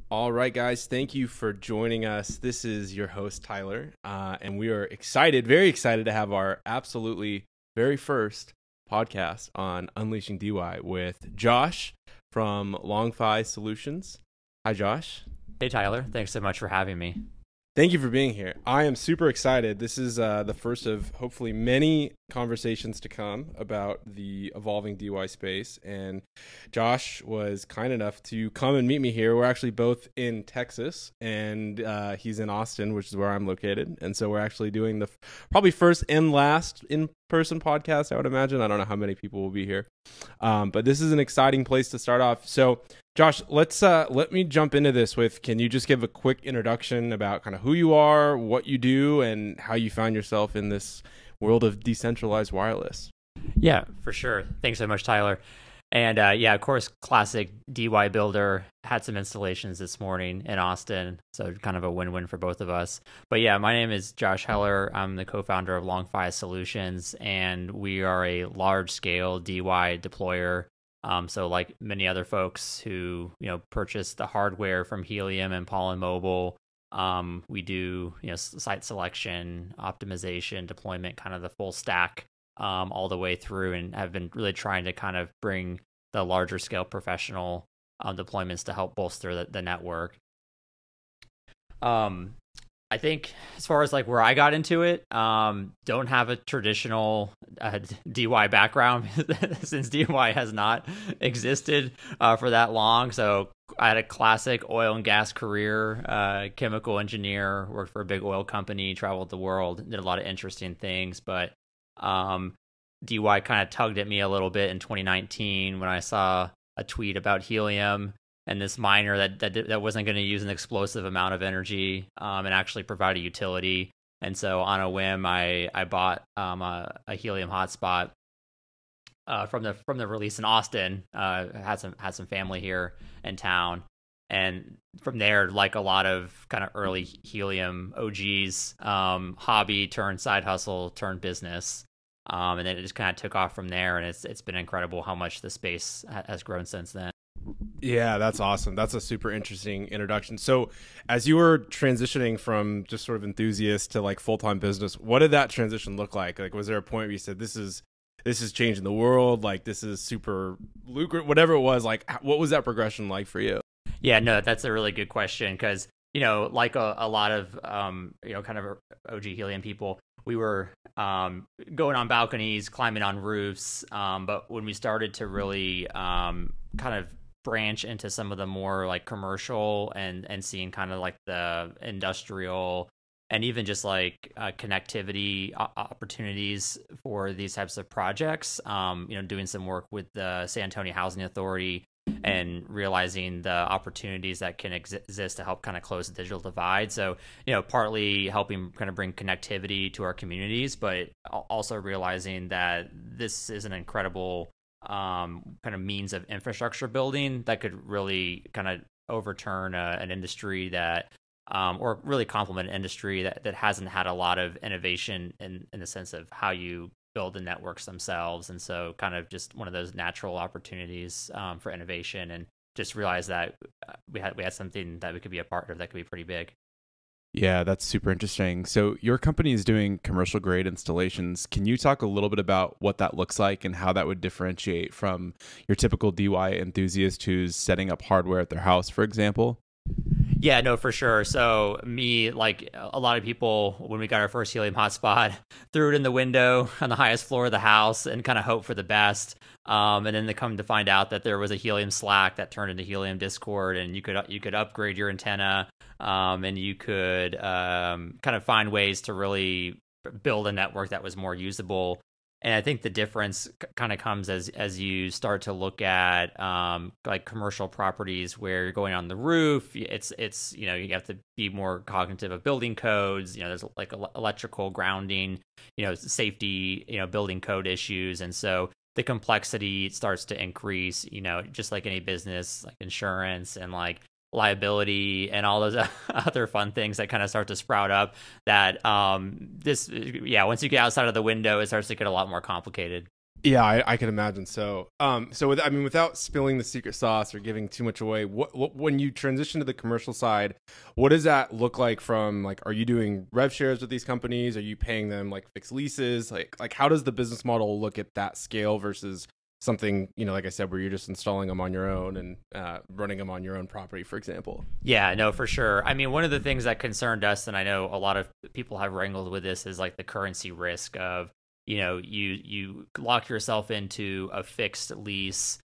All right, guys, thank you for joining us. This is your host, Tyler, and we are excited, very excited to have our absolutely very first podcast on Unleashing DeWi with Josh from LongFi Solutions. Hi, Josh. Hey, Tyler. Thanks so much for having me. Thank you for being here. I am super excited. This is the first of hopefully many conversations to come about the evolving DeWi space. And Josh was kind enough to come and meet me here. We're actually both in Texas, and he's in Austin, which is where I'm located. And so we're actually doing the probably first and last in-person podcast, I would imagine. I don't know how many people will be here. But this is an exciting place to start off. So Josh, let me jump into this with, can you just give a quick introduction about kind of who you are, what you do, and how you found yourself in this world of decentralized wireless? Yeah, for sure. Thanks so much, Tyler. And of course, classic DeWi builder. Had some installations this morning in Austin, so kind of a win-win for both of us. But yeah, my name is Josh Heller. I'm the co-founder of LongFI Solutions, and we are a large-scale DeWi deployer. So like many other folks who, purchase the hardware from Helium and Pollen Mobile, we do, site selection, optimization, deployment, kind of the full stack, all the way through, and have been really trying to kind of bring the larger scale professional deployments to help bolster the network. I think as far as like where I got into it, don't have a traditional DeWi background since DeWi has not existed for that long. So I had a classic oil and gas career, chemical engineer, worked for a big oil company, traveled the world, did a lot of interesting things. But DeWi kind of tugged at me a little bit in 2019 when I saw a tweet about Helium and this miner that wasn't going to use an explosive amount of energy and actually provide a utility. And so on a whim, I bought a Helium hotspot from the release in Austin. Had some family here in town, and from there, like a lot of kind of early Helium OGs, hobby turned side hustle turned business. And then it just kind of took off from there, and it's been incredible how much the space has grown since then. Yeah, that's awesome. That's a super interesting introduction. So as you were transitioning from just sort of enthusiast to like full-time business, what did that transition look like? Like, was there a point where you said, this is changing the world, like this is super lucrative, whatever it was, like what was that progression like for you? Yeah, no, that's a really good question, because, like a lot of, kind of OG Helium people, we were going on balconies, climbing on roofs. But when we started to really kind of branch into some of the more like commercial and seeing kind of like the industrial and even just like connectivity opportunities for these types of projects, doing some work with the San Antonio Housing Authority and realizing the opportunities that can exist to help kind of close the digital divide. So, partly helping kind of bring connectivity to our communities, but also realizing that this is an incredible kind of means of infrastructure building that could really kind of overturn an industry that, or really complement an industry that hasn't had a lot of innovation in the sense of how you build the networks themselves. And so kind of just one of those natural opportunities for innovation, and just realize that we had something that we could be a part of that could be pretty big. Yeah, that's super interesting. So your company is doing commercial grade installations. Can you talk a little bit about what that looks like and how that would differentiate from your typical DeWi enthusiast who's setting up hardware at their house, for example? Yeah, no, for sure. So me, like a lot of people, when we got our first Helium hotspot, threw it in the window on the highest floor of the house and kind of hope for the best. And then they come to find out that there was a Helium Slack that turned into Helium Discord, and you could upgrade your antenna, and you could kind of find ways to really build a network that was more usable. And I think the difference kind of comes as you start to look at like commercial properties where you're going on the roof. It's you have to be more cognitive of building codes. There's like electrical grounding, safety, building code issues, and so the complexity starts to increase. Just like any business, like insurance and like liability and all those other fun things that kind of start to sprout up, that once you get outside of the window, it starts to get a lot more complicated. Yeah, I can imagine. I mean, without spilling the secret sauce or giving too much away, what when you transition to the commercial side, what does that look like? From like, are you doing rev shares with these companies? Are you paying them like fixed leases? Like how does the business model look at that scale versus something, like I said, where you're just installing them on your own and running them on your own property, for example? Yeah, no, for sure. I mean, one of the things that concerned us, and I know a lot of people have wrangled with this, is like the currency risk of, you lock yourself into a fixed lease,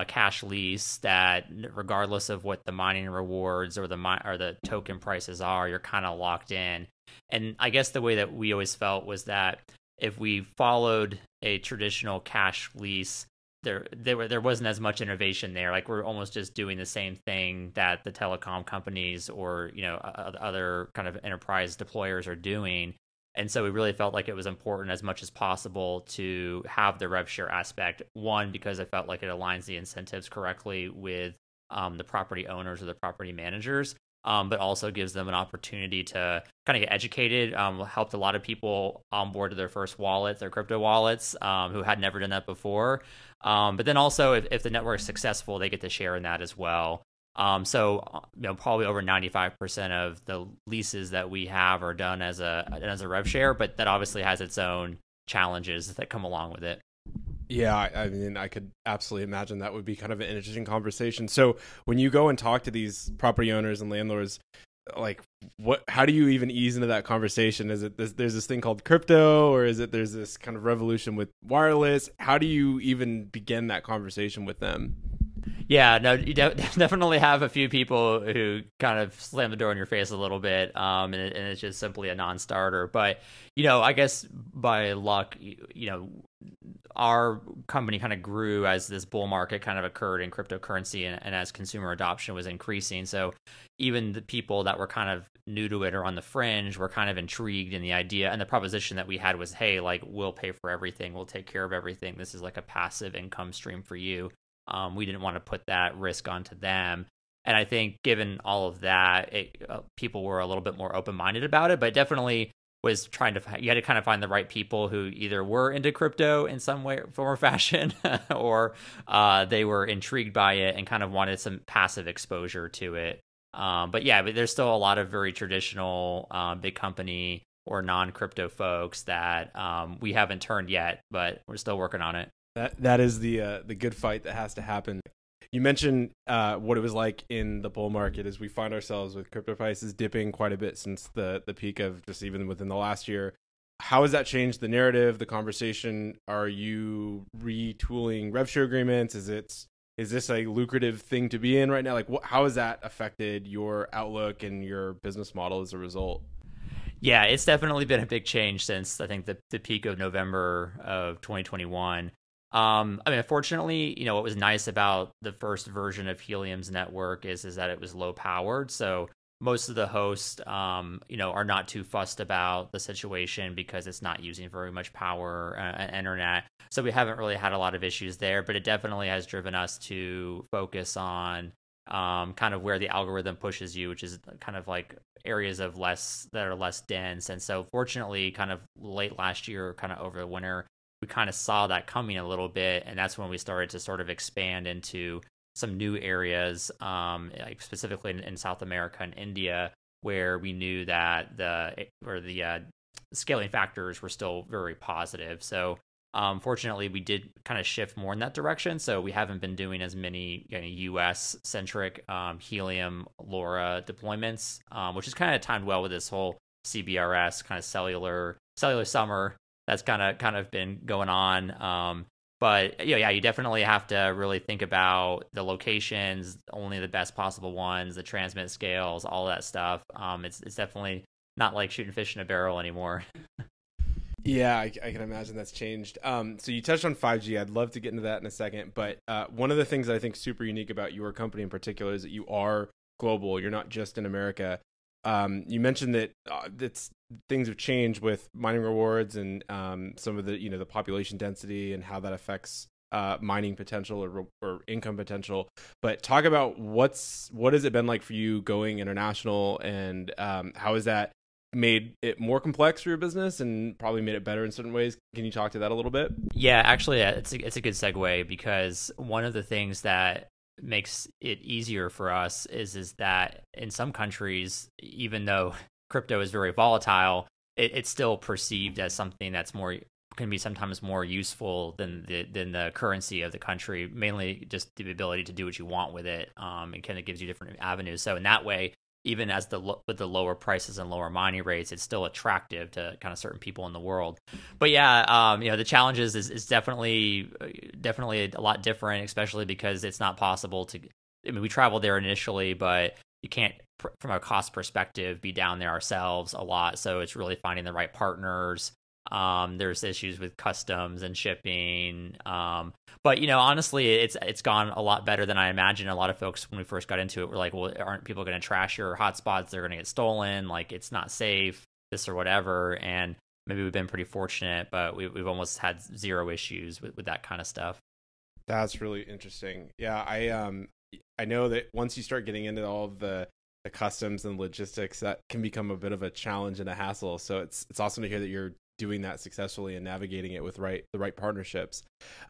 cash lease that, regardless of what the mining rewards or the token prices are, you're kind of locked in. And I guess the way that we always felt was that if we followed a traditional cash lease, there wasn't as much innovation there. Like, we're almost just doing the same thing that the telecom companies or other kind of enterprise deployers are doing. And so we really felt like it was important as much as possible to have the rev share aspect. One, because I felt like it aligns the incentives correctly with the property owners or the property managers, but also gives them an opportunity to kind of get educated. Helped a lot of people onboard to their first wallet, their crypto wallets, who had never done that before. But then also, if the network is successful, they get to share in that as well. Probably over 95% of the leases that we have are done as a rev share, but that obviously has its own challenges that come along with it. Yeah, I mean, I could absolutely imagine that would be kind of an interesting conversation. So when you go and talk to these property owners and landlords, like, how do you even ease into that conversation? Is it there's this thing called crypto, or is it there's this kind of revolution with wireless? How do you even begin that conversation with them? Yeah, no, you definitely have a few people who kind of slam the door in your face a little bit, and it's just simply a non-starter. But, I guess by luck, our company kind of grew as this bull market kind of occurred in cryptocurrency, and as consumer adoption was increasing. So even the people that were kind of new to it or on the fringe were kind of intrigued in the idea. And the proposition that we had was, hey, like, we'll pay for everything. We'll take care of everything. This is like a passive income stream for you. We didn't want to put that risk onto them. And I think given all of that, people were a little bit more open-minded about it, but definitely was you had to kind of find the right people who either were into crypto in some way, form or fashion, or they were intrigued by it and kind of wanted some passive exposure to it. But there's still a lot of very traditional big company or non-crypto folks that we haven't turned yet, but we're still working on it. That is the good fight that has to happen. You mentioned what it was like in the bull market, as we find ourselves with crypto prices dipping quite a bit since the peak of just even within the last year. How has that changed the narrative, the conversation? Are you retooling rev share agreements? Is this a lucrative thing to be in right now? Like, how has that affected your outlook and your business model as a result? Yeah, it's definitely been a big change since, I think, the peak of November of 2021. I mean, unfortunately, what was nice about the first version of Helium's network is that it was low powered. So most of the hosts, are not too fussed about the situation because it's not using very much power and internet. So we haven't really had a lot of issues there, but it definitely has driven us to focus on kind of where the algorithm pushes you, which is kind of like areas that are less dense. And so fortunately, kind of late last year, kind of over the winter, we kind of saw that coming a little bit, and that's when we started to sort of expand into some new areas, like specifically in South America and India, where we knew that the scaling factors were still very positive. So fortunately, we did kind of shift more in that direction. So we haven't been doing as many US centric Helium LoRa deployments, which is kind of timed well with this whole CBRS kind of cellular summer that's kind of been going on. But you definitely have to really think about the locations, only the best possible ones, the transmit scales, all that stuff. It's definitely not like shooting fish in a barrel anymore. Yeah, I can imagine that's changed. So you touched on 5G. I'd love to get into that in a second. But one of the things that I think super unique about your company in particular is that you are global. You're not just in America. You mentioned that things have changed with mining rewards and some of the the population density and how that affects mining potential or income potential. But talk about what has it been like for you going international, and how has that made it more complex for your business and probably made it better in certain ways. Can you talk to that a little bit? Yeah, actually, it's a good segue, because one of the things that makes it easier for us is that in some countries, even though crypto is very volatile, it's still perceived as something that's can be sometimes more useful than the currency of the country, mainly just the ability to do what you want with it, and kind of gives you different avenues. So in that way, even as with the lower prices and lower mining rates, it's still attractive to kind of certain people in the world. But yeah, the challenges is definitely a lot different, especially because it's not possible to. I mean, we traveled there initially, but you can't, from a cost perspective, be down there ourselves a lot. So it's really finding the right partners. There's issues with customs and shipping. But honestly, it's gone a lot better than I imagined. A lot of folks, when we first got into it, were like, well, aren't people going to trash your hotspots? They're going to get stolen. Like, it's not safe, this or whatever. And maybe we've been pretty fortunate, but we've almost had zero issues with that kind of stuff. That's really interesting. Yeah. I know that once you start getting into all of the customs and logistics, that can become a bit of a challenge and a hassle. So it's awesome to hear that you're doing that successfully and navigating it with the right partnerships.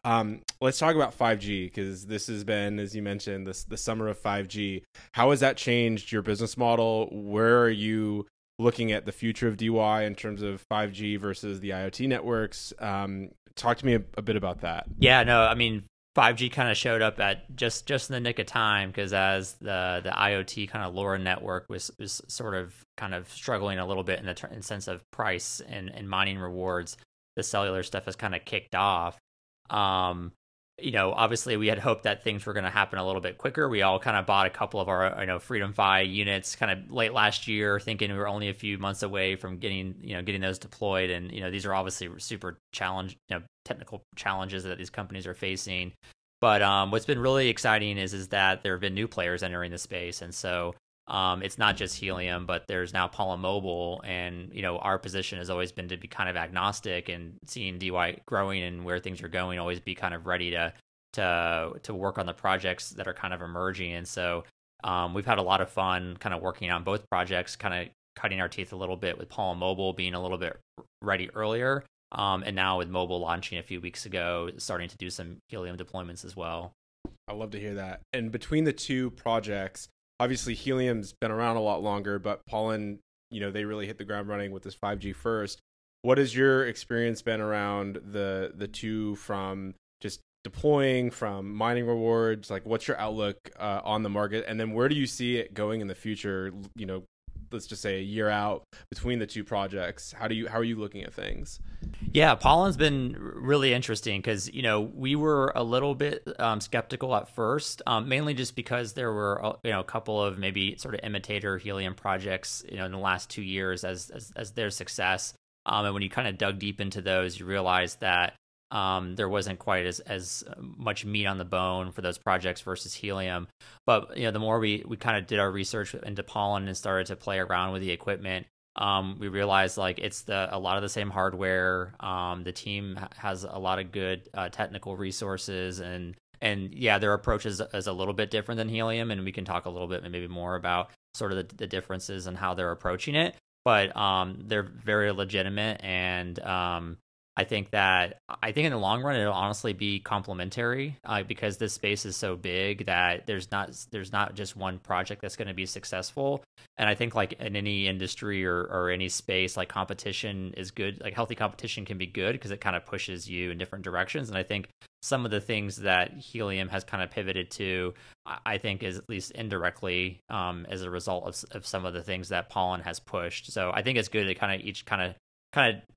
Let's talk about 5G, because this has been, as you mentioned, the summer of 5G. How has that changed your business model? Where are you looking at the future of DeWi in terms of 5G versus the IoT networks? Talk to me a bit about that. Yeah, no, I mean, 5G kind of showed up at just in the nick of time, because as the IoT kind of LoRa network was sort of kind of struggling a little bit in the sense of price and mining rewards, the cellular stuff has kind of kicked off. Obviously we had hoped that things were going to happen a little bit quicker. We all kind of bought a couple of our Freedom Fi units kind of late last year, thinking we were only a few months away from getting those deployed. And these are obviously super technical challenges that these companies are facing. But what's been really exciting is that there have been new players entering the space, and so it's not just Helium, but there's now Pollen Mobile, and our position has always been to be kind of agnostic, and seeing DeWi growing and where things are going, always be kind of ready to work on the projects that are kind of emerging. And so we've had a lot of fun kind of working on both projects, kind of cutting our teeth a little bit with Pollen Mobile being a little bit ready earlier. And now with mobile launching a few weeks ago, starting to do some Helium deployments as well. I love to hear that. And between the two projects, obviously Helium's been around a lot longer, but Pollen, they really hit the ground running with this 5G first. What has your experience been around the two, from just deploying, from mining rewards? Like, what's your outlook on the market? And then where do you see it going in the future? Let's just say a year out between the two projects. How are you looking at things? Yeah, Pollen's been really interesting, because we were a little bit skeptical at first, mainly just because there were a couple of maybe sort of imitator Helium projects in the last 2 years as their success, and when you kind of dug deep into those, you realized that there wasn't quite as much meat on the bone for those projects versus Helium. But the more we kind of did our research into Pollen and started to play around with the equipment, we realized like it's a lot of the same hardware. The team has a lot of good technical resources, and yeah, their approach is a little bit different than Helium, and we can talk a little bit maybe more about sort of the differences and how they're approaching it. But they're very legitimate, and I think in the long run it'll honestly be complementary, because this space is so big that there's not just one project that's going to be successful. And I think like in any industry or any space, like competition is good. Like healthy competition can be good because it kind of pushes you in different directions. And I think some of the things that Helium has kind of pivoted to, I think is at least indirectly as a result of some of the things that Pollen has pushed. So I think it's good to kind of each kind of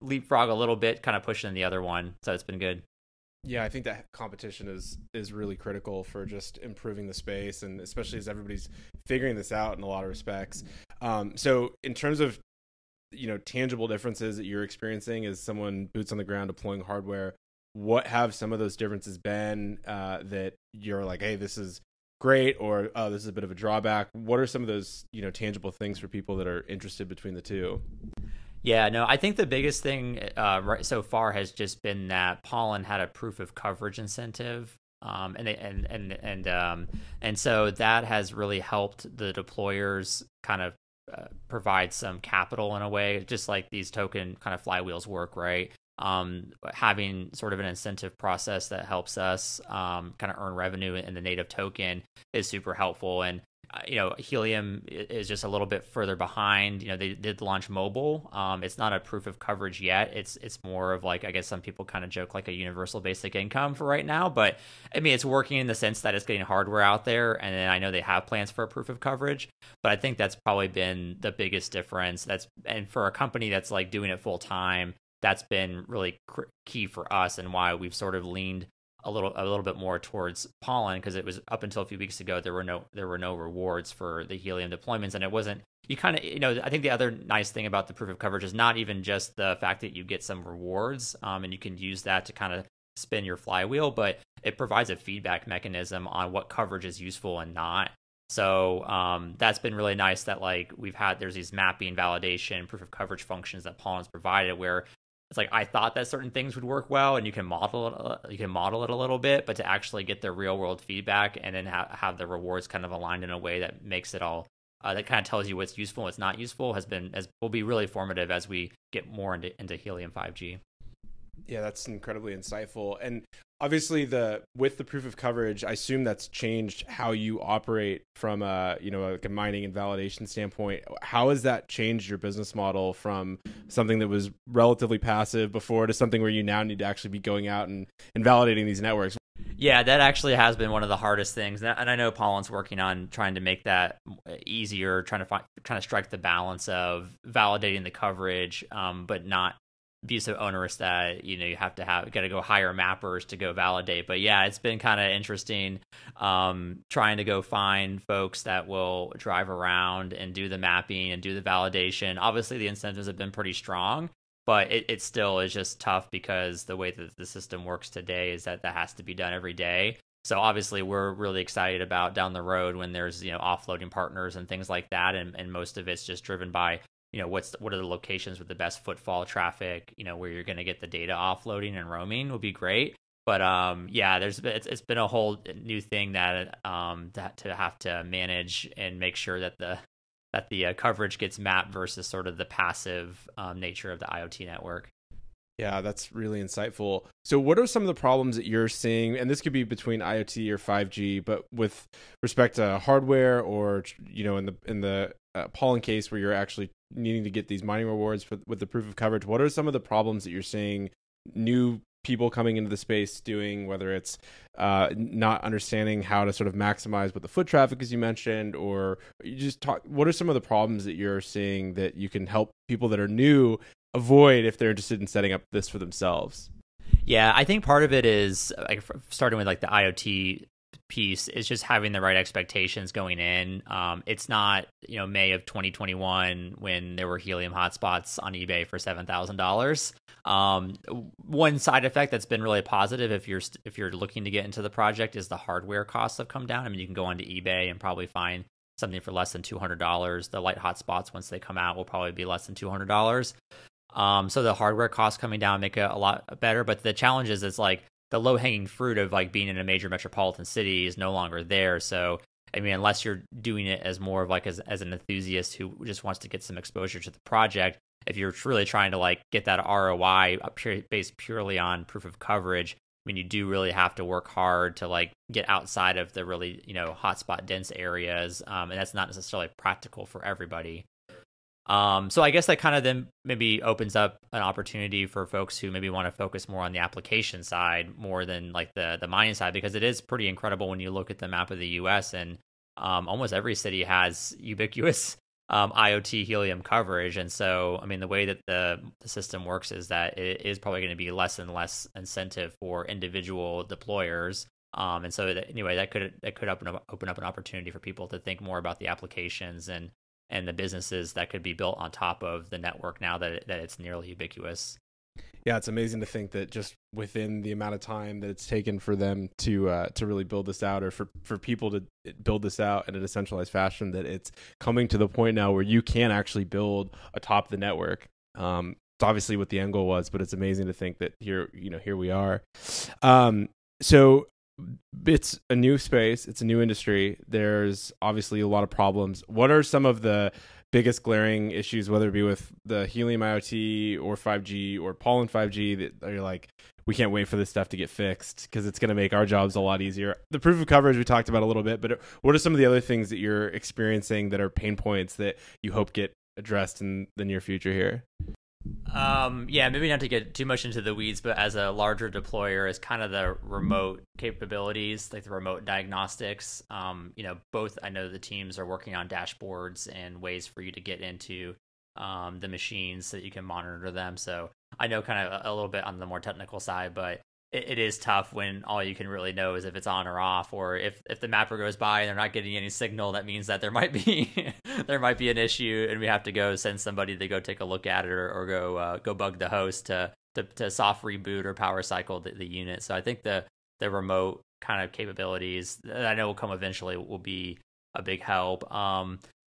leapfrog a little bit, kind of pushing the other one. So it's been good. Yeah, I think that competition is really critical for just improving the space, and especially as everybody's figuring this out in a lot of respects. So in terms of tangible differences that you're experiencing as someone boots on the ground deploying hardware, what have some of those differences been that you're like, hey, this is great, or oh, this is a bit of a drawback? What are some of those tangible things for people that are interested between the two? Yeah, no, I think the biggest thing right so far has just been that Pollen had a proof of coverage incentive, and so that has really helped the deployers kind of provide some capital in a way, just like these token kind of flywheels work, right? Having sort of an incentive process that helps us kind of earn revenue in the native token is super helpful. And Helium is just a little bit further behind. They did launch mobile. It's not a proof of coverage yet. It's more of like, I guess some people kind of joke like a universal basic income for right now. But I mean, it's working in the sense that it's getting hardware out there. And then I know they have plans for a proof of coverage. But I think that's probably been the biggest difference. And for a company that's like doing it full time, that's been really key for us, and why we've sort of leaned a little bit more towards Pollen, because it was up until a few weeks ago there were no rewards for the Helium deployments, and it wasn't, you kind of, I think the other nice thing about the proof of coverage is not even just the fact that you get some rewards, and you can use that to kind of spin your flywheel, but it provides a feedback mechanism on what coverage is useful and not. So that's been really nice that like there's these mapping, validation, proof of coverage functions that Pollen's provided, where it's like I thought that certain things would work well, and you can model it a little bit, but to actually get the real world feedback and then have the rewards kind of aligned in a way that makes it all that kind of tells you what's useful and what's not useful will be really formative as we get more into Helium 5G. Yeah, that's incredibly insightful. And obviously with the proof of coverage, I assume that's changed how you operate from like a mining and validation standpoint. How has that changed your business model from something that was relatively passive before to something where you now need to actually be going out and validating these networks? Yeah, that actually has been one of the hardest things. And I know Pollen's working on trying to make that easier, trying to strike the balance of validating the coverage, but not be so onerous that you got to go hire mappers to go validate. But yeah, it's been kind of interesting trying to go find folks that will drive around and do the mapping and do the validation. Obviously the incentives have been pretty strong, but it still is just tough because the way that the system works today is that has to be done every day. So obviously we're really excited about down the road when there's offloading partners and things like that, and most of it's just driven by what are the locations with the best footfall traffic, where you're going to get the data offloading and roaming would be great. But yeah, it's been a whole new thing that to have to manage and make sure that the coverage gets mapped versus sort of the passive nature of the IoT network. Yeah, that's really insightful. So what are some of the problems that you're seeing? And this could be between IoT or 5G, but with respect to hardware or, in the Pollen case where you're actually needing to get these mining rewards with the proof of coverage, what are some of the problems that you're seeing new people coming into the space doing, whether it's not understanding how to sort of maximize what the foot traffic, as you mentioned, or you just what are some of the problems that you're seeing that you can help people that are new avoid if they're interested in setting up this for themselves? Yeah, I think part of it is like starting with like the IoT piece is just having the right expectations going in. It's not May of 2021 when there were Helium hotspots on eBay for $7,000. One side effect that's been really positive if you're looking to get into the project is the hardware costs have come down. I mean, you can go onto eBay and probably find something for less than $200. The light hotspots, once they come out, will probably be less than $200. So the hardware costs coming down make it a lot better. But the challenge is it's like the low hanging fruit of like being in a major metropolitan city is no longer there. So, I mean, unless you're doing it as more of like as an enthusiast who just wants to get some exposure to the project, if you're really trying to like get that ROI based purely on proof of coverage, I mean, you do really have to work hard to like get outside of the really, hotspot dense areas. And that's not necessarily practical for everybody. So I guess that kind of then maybe opens up an opportunity for folks who maybe want to focus more on the application side more than like the mining side, because it is pretty incredible when you look at the map of the US and almost every city has ubiquitous IoT Helium coverage. And so, I mean, the way that the system works is that it is probably going to be less and less incentive for individual deployers. And so anyway, that could open up an opportunity for people to think more about the applications and the businesses that could be built on top of the network now that it's nearly ubiquitous. Yeah, it's amazing to think that just within the amount of time that it's taken for them to really build this out, or for people to build this out in a decentralized fashion, that it's coming to the point now where you can actually build atop the network. It's obviously what the end goal was, but it's amazing to think that here we are. So it's a new space, it's a new industry. There's obviously a lot of problems. What are some of the biggest glaring issues, whether it be with the Helium IoT or 5G or Pollen 5G, that are like, we can't wait for this stuff to get fixed because it's going to make our jobs a lot easier? The proof of coverage we talked about a little bit, but what are some of the other things that you're experiencing that are pain points that you hope get addressed in the near future here? Yeah, maybe not to get too much into the weeds, but as a larger deployer, is kind of the remote capabilities, like the remote diagnostics. Both, I know the teams are working on dashboards and ways for you to get into the machines so that you can monitor them. So I know kind of a little bit on the more technical side, but it is tough when all you can really know is if it's on or off, or if the mapper goes by and they're not getting any signal, that means that there might be there might be an issue, and we have to go send somebody to go take a look at it, or go bug the host to soft reboot or power cycle the unit. So I think the remote kind of capabilities that I know will come eventually will be a big help.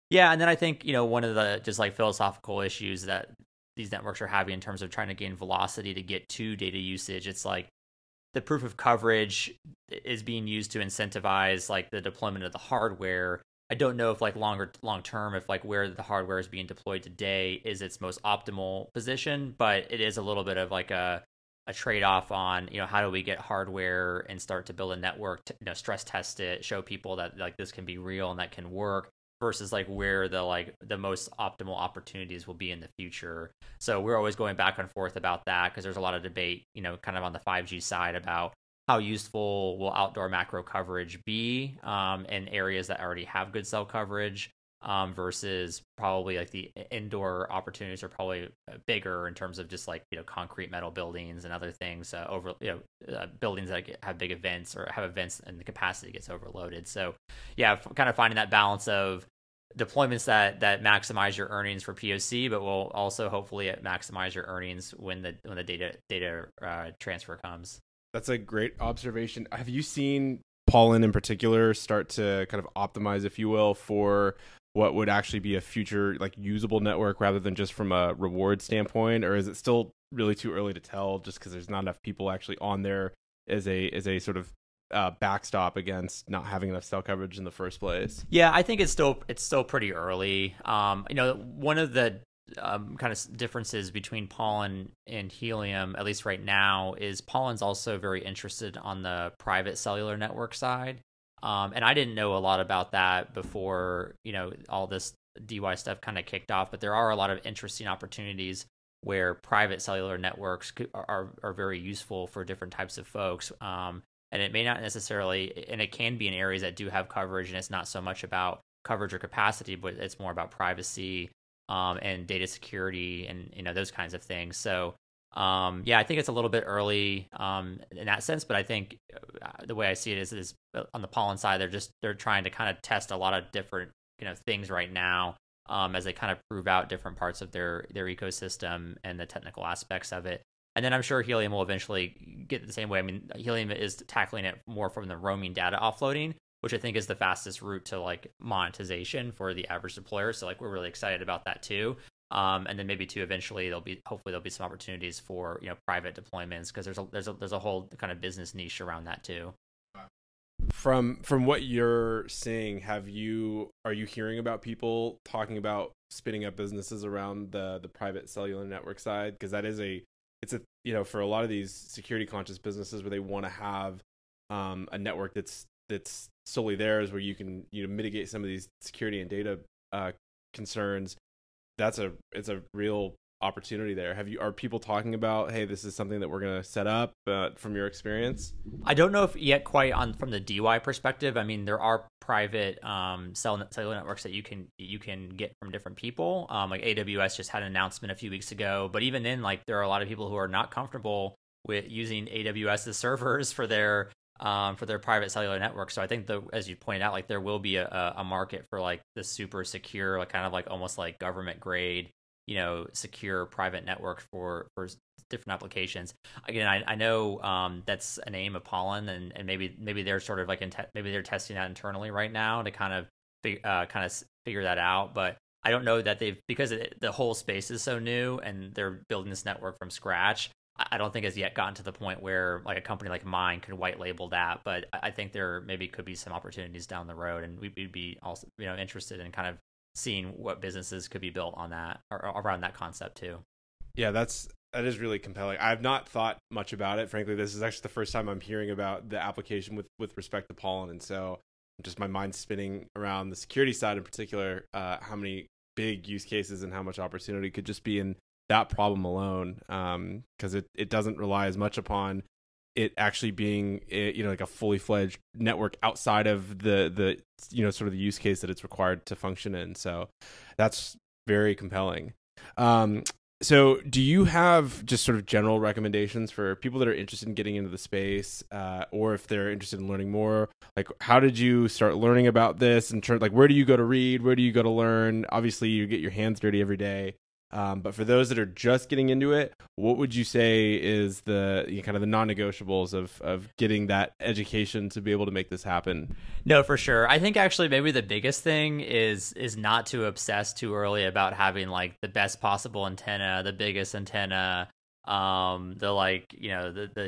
Yeah, and then I think one of the just like philosophical issues that these networks are having in terms of trying to gain velocity to get to data usage, it's like the proof of coverage is being used to incentivize like the deployment of the hardware. I don't know if like long term, if like where the hardware is being deployed today is its most optimal position, but it is a little bit of like a trade-off on how do we get hardware and start to build a network to stress test it, show people that like this can be real and that can work, versus like where the most optimal opportunities will be in the future. So we're always going back and forth about that, because there's a lot of debate, kind of on the 5G side about how useful will outdoor macro coverage be in areas that already have good cell coverage, versus probably like the indoor opportunities are probably bigger in terms of just like concrete metal buildings and other things, buildings that have big events or have events and the capacity gets overloaded. So yeah, kind of finding that balance of deployments that maximize your earnings for POC, but will also hopefully maximize your earnings when the data transfer comes. That's a great observation. Have you seen Pollen in particular start to kind of optimize, if you will, for what would actually be a future like usable network rather than just from a reward standpoint? Or is it still really too early to tell just because there's not enough people actually on there as a sort of backstop against not having enough cell coverage in the first place? Yeah, I think it's still pretty early. One of the kind of differences between Pollen and Helium, at least right now, is Pollen's also very interested on the private cellular network side. And I didn't know a lot about that before, all this DeWi stuff kind of kicked off, but there are a lot of interesting opportunities where private cellular networks are very useful for different types of folks. And it may not necessarily, and it can be in areas that do have coverage, and it's not so much about coverage or capacity, but it's more about privacy and data security and those kinds of things. So I think it's a little bit early in that sense, but I think the way I see it is on the Pollen side, they're trying to kind of test a lot of different things right now as they kind of prove out different parts of their ecosystem and the technical aspects of it. And then I'm sure Helium will eventually get the same way. I mean, Helium is tackling it more from the roaming data offloading, which I think is the fastest route to like monetization for the average deployer. So like we're really excited about that too. And then maybe too eventually hopefully there'll be some opportunities for private deployments, because there's a whole kind of business niche around that too. From what you're seeing, are you hearing about people talking about spinning up businesses around the private cellular network side? Because that is it's for a lot of these security conscious businesses where they want to have a network that's solely theirs, where you can mitigate some of these security and data concerns. It's a real opportunity there. Are people talking about, hey, this is something that we're going to set up from your experience? I don't know if yet quite from the DeWi perspective. I mean, there are private cellular networks that you can get from different people. Like AWS just had an announcement a few weeks ago, but even then, like there are a lot of people who are not comfortable with using AWS's servers for their private cellular network. So I think as you pointed out, like there will be a market for like the super secure, like kind of like almost like government grade, secure private network for different applications. Again, I know that's an aim of Pollen, and maybe they're sort of like maybe they're testing that internally right now to kind of figure that out. But I don't know that because the whole space is so new and they're building this network from scratch. I don't think it's yet gotten to the point where like a company like mine could white label that, but I think there maybe could be some opportunities down the road, and we'd be also interested in kind of seeing what businesses could be built on that or around that concept too. Yeah, that is really compelling. I've not thought much about it. Frankly, this is actually the first time I'm hearing about the application with respect to Pollen. And so just my mind's spinning around the security side in particular, how many big use cases and how much opportunity could just be in that problem alone. Because it doesn't rely as much upon it actually being, like a fully fledged network outside of the sort of the use case that it's required to function in. So that's very compelling. So do you have just sort of general recommendations for people that are interested in getting into the space, or if they're interested in learning more? Like, how did you start learning about this in terms, like, where do you go to read? Where do you go to learn? Obviously, you get your hands dirty every day. But for those that are just getting into it, what would you say is the kind of the non-negotiables of getting that education to be able to make this happen? No, for sure. I think actually maybe the biggest thing is not to obsess too early about having like the best possible antenna, the biggest antenna, the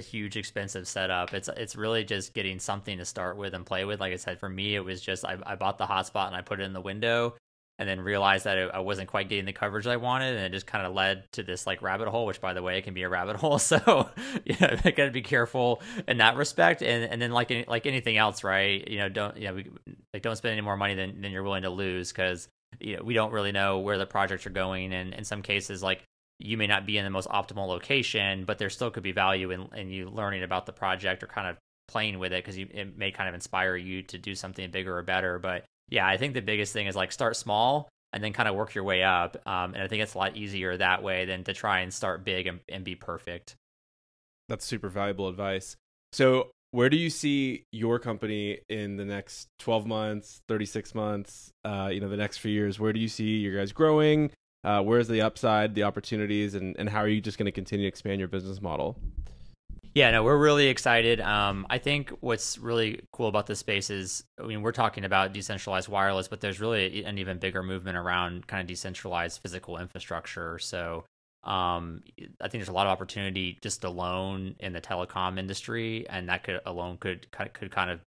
huge expensive setup. It's really just getting something to start with and play with. Like I said, for me, it was just I bought the hotspot and I put it in the window, and then realized that I wasn't quite getting the coverage I wanted, and it just kind of led to this like rabbit hole, which, by the way, it can be a rabbit hole. So I got to be careful in that respect. And then like anything else, right? Don't spend any more money than you're willing to lose, because we don't really know where the projects are going, and in some cases, like, you may not be in the most optimal location, but there still could be value in you learning about the project or kind of playing with it, because it may kind of inspire you to do something bigger or better. But yeah, I think the biggest thing is like start small and then kind of work your way up. And I think it's a lot easier that way than to try and start big and be perfect. That's super valuable advice. So where do you see your company in the next 12 months, 36 months, the next few years? Where do you see you guys growing? Where's the upside, the opportunities, and how are you just going to continue to expand your business model? Yeah, no, we're really excited. I think what's really cool about this space is, we're talking about decentralized wireless, but there's really an even bigger movement around kind of decentralized physical infrastructure. So I think there's a lot of opportunity just alone in the telecom industry, and that could kind of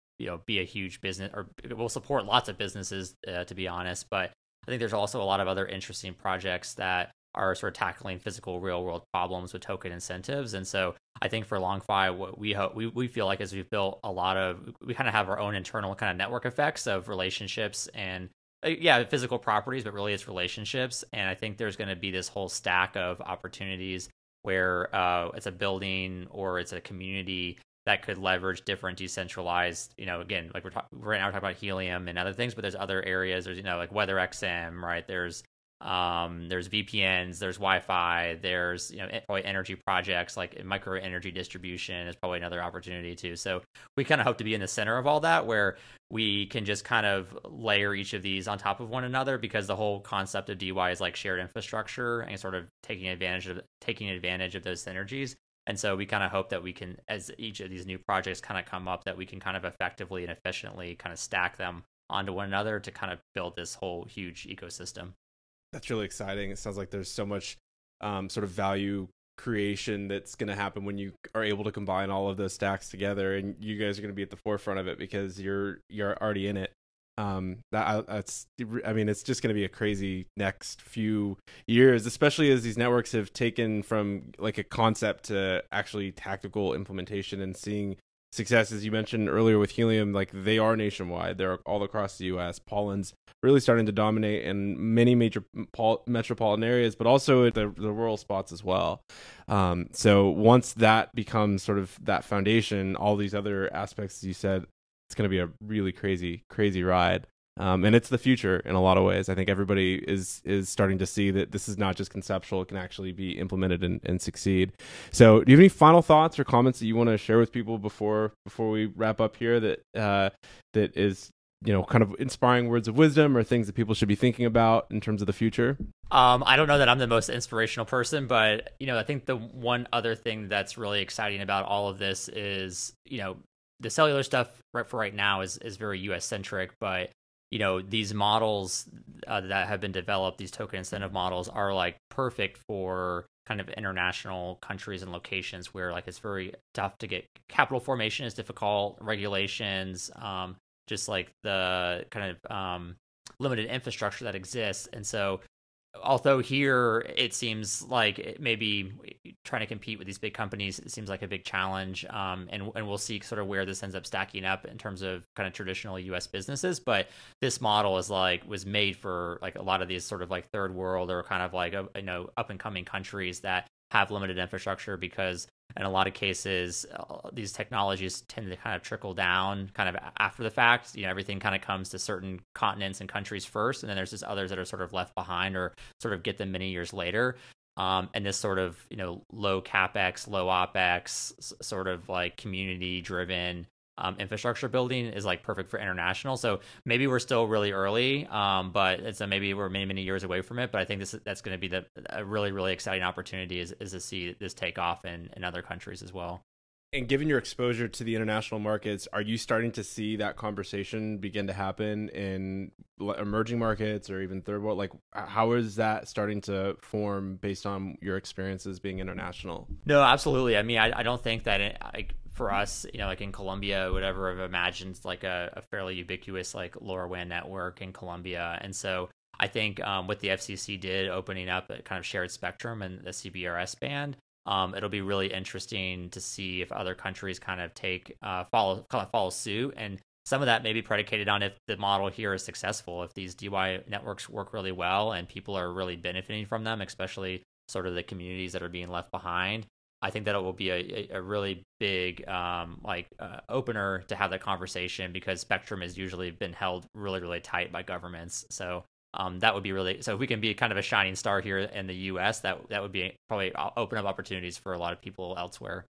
be a huge business, or it will support lots of businesses, to be honest. But I think there's also a lot of other interesting projects that are sort of tackling physical real world problems with token incentives. And so I think for LongFi, what we feel like is we kind of have our own internal kind of network effects of relationships and physical properties, but really it's relationships. And I think there's going to be this whole stack of opportunities where it's a building or it's a community that could leverage different decentralized, again, like right now we're talking about Helium and other things, but there's other areas. There's, like WeatherXM, right? There's VPNs, there's Wi-Fi, there's, probably energy projects like micro energy distribution is probably another opportunity too. So we kind of hope to be in the center of all that, where we can just kind of layer each of these on top of one another, because the whole concept of DeWi is like shared infrastructure and sort of taking advantage of those synergies. And so we kind of hope that we can, as each of these new projects kind of come up, that we can kind of effectively and efficiently kind of stack them onto one another to kind of build this whole huge ecosystem. That's really exciting. It sounds like there's so much sort of value creation that's going to happen when you are able to combine all of those stacks together, and you guys are going to be at the forefront of it because you're already in it. It's just going to be a crazy next few years, especially as these networks have taken from like a concept to actually tactical implementation and seeing success. As you mentioned earlier with Helium, like they are nationwide. They're all across the US. Pollen's really starting to dominate in many major metropolitan areas, but also the rural spots as well. So once that becomes sort of that foundation, all these other aspects, as you said, it's going to be a really crazy ride. And it's the future in a lot of ways. I think everybody is starting to see that this is not just conceptual; it can actually be implemented and succeed. So, do you have any final thoughts or comments that you want to share with people before we wrap up here? That is, kind of inspiring words of wisdom or things that people should be thinking about in terms of the future. I don't know that I'm the most inspirational person, but I think the one other thing that's really exciting about all of this is the cellular stuff right now is very US centric, but these models that have been developed, these token incentive models, are like perfect for kind of international countries and locations where like it's very tough to get capital formation is difficult, regulations, just like the kind of limited infrastructure that exists. And so although here it seems like it maybe trying to compete with these big companies, it seems like a big challenge. And we'll see sort of where this ends up stacking up in terms of kind of traditional US businesses. But this model is was made for like a lot of these sort of like third world or kind of like, up and coming countries that have limited infrastructure, because in a lot of cases, these technologies tend to kind of trickle down kind of after the fact. Everything kind of comes to certain continents and countries first, and then there's just others that are sort of left behind or sort of get them many years later. And this sort of, low CapEx, low OpEx, sort of like community driven infrastructure building is like perfect for international. So maybe we're still really early, but maybe we're many years away from it. But I think that's going to be a really, really exciting opportunity is to see this take off in other countries as well. And given your exposure to the international markets, are you starting to see that conversation begin to happen in emerging markets or even third world? Like, how is that starting to form based on your experiences being international? No, absolutely. I mean, I don't think that for us, like in Colombia, whatever, I've imagined like a fairly ubiquitous like LoRaWAN network in Colombia. And so I think what the FCC did, opening up a kind of shared spectrum and the CBRS band, it'll be really interesting to see if other countries kind of follow suit. And some of that may be predicated on if the model here is successful, if these DeWi networks work really well and people are really benefiting from them, especially sort of the communities that are being left behind. I think that it will be a really big opener to have that conversation, because spectrum has usually been held really, really tight by governments. So that would be really, so if we can be kind of a shining star here in the US, that would be probably open up opportunities for a lot of people elsewhere.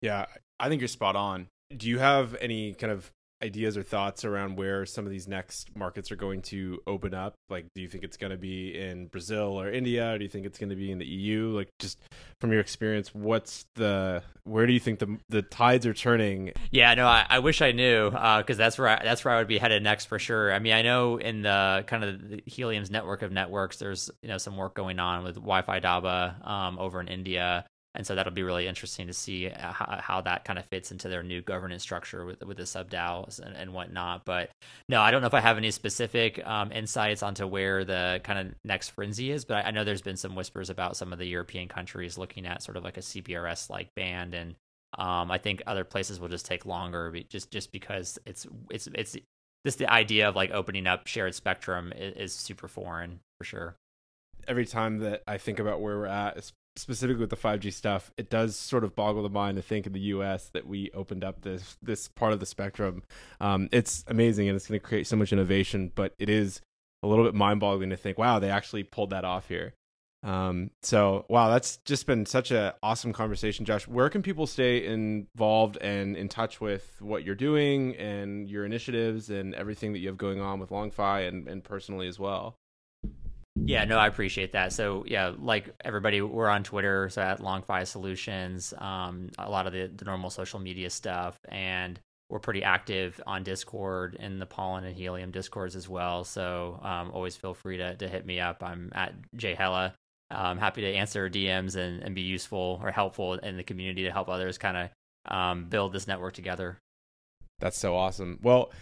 Yeah, I think you're spot on. Do you have any kind of ideas or thoughts around where some of these next markets are going to open up? Like, do you think it's going to be in Brazil or India, or do you think it's going to be in the EU? Like, just from your experience, where do you think the tides are turning? Yeah, no, I wish I knew, because that's where I would be headed next for sure. I mean, I know in the kind of the Helium's network of networks, there's some work going on with Wi-Fi DABA over in India. And so that'll be really interesting to see how that kind of fits into their new governance structure with the sub-DAOs and whatnot. But no, I don't know if I have any specific insights onto where the kind of next frenzy is. But I know there's been some whispers about some of the European countries looking at sort of like a CBRS-like band. And I think other places will just take longer, just because it's just the idea of like opening up shared spectrum is super foreign for sure. Every time that I think about where we're at, specifically with the 5G stuff, it does sort of boggle the mind to think in the US that we opened up this part of the spectrum. It's amazing, and it's going to create so much innovation, but it is a little bit mind-boggling to think, wow, they actually pulled that off here. So wow, that's just been such an awesome conversation. Josh, where can people stay involved and in touch with what you're doing and your initiatives and everything that you have going on with LongFi and personally as well? Yeah, no, I appreciate that. So yeah, like everybody, we're on Twitter, so at LongFI Solutions, a lot of the normal social media stuff, and we're pretty active on Discord and the Pollen and Helium Discords as well. So always feel free to hit me up. I'm at jhella. I'm happy to answer DMs and be useful or helpful in the community to help others kind of build this network together. That's so awesome. Well,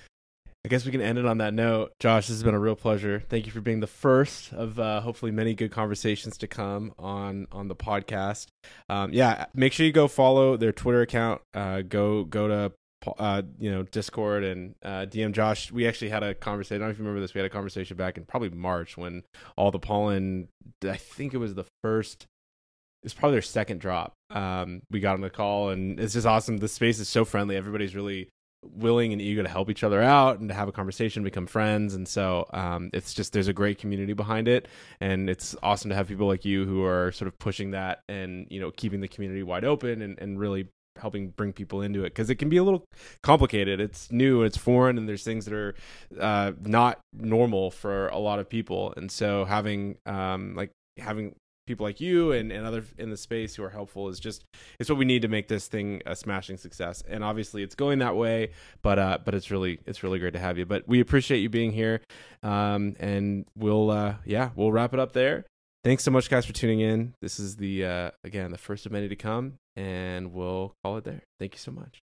I guess we can end it on that note. Josh, this has been a real pleasure. Thank you for being the first of hopefully many good conversations to come on the podcast. Yeah, make sure you go follow their Twitter account. Go to Discord and DM Josh. We actually had a conversation. I don't know if you remember this. We had a conversation back in probably March when all the Pollen, I think it was the first, it's probably their second drop. We got on the call, and it's just awesome. The space is so friendly. Everybody's really willing and eager to help each other out and to have a conversation, become friends. And so it's just, there's a great community behind it, and it's awesome to have people like you who are sort of pushing that and keeping the community wide open and really helping bring people into it, because it can be a little complicated. It's new, it's foreign, and there's things that are not normal for a lot of people. And so having people like you and others in the space who are helpful is just, it's what we need to make this thing a smashing success. And obviously it's going that way, but it's really great to have you. But we appreciate you being here, and we'll wrap it up there. Thanks so much, guys, for tuning in. This is the again, the first of many to come, and we'll call it there. Thank you so much.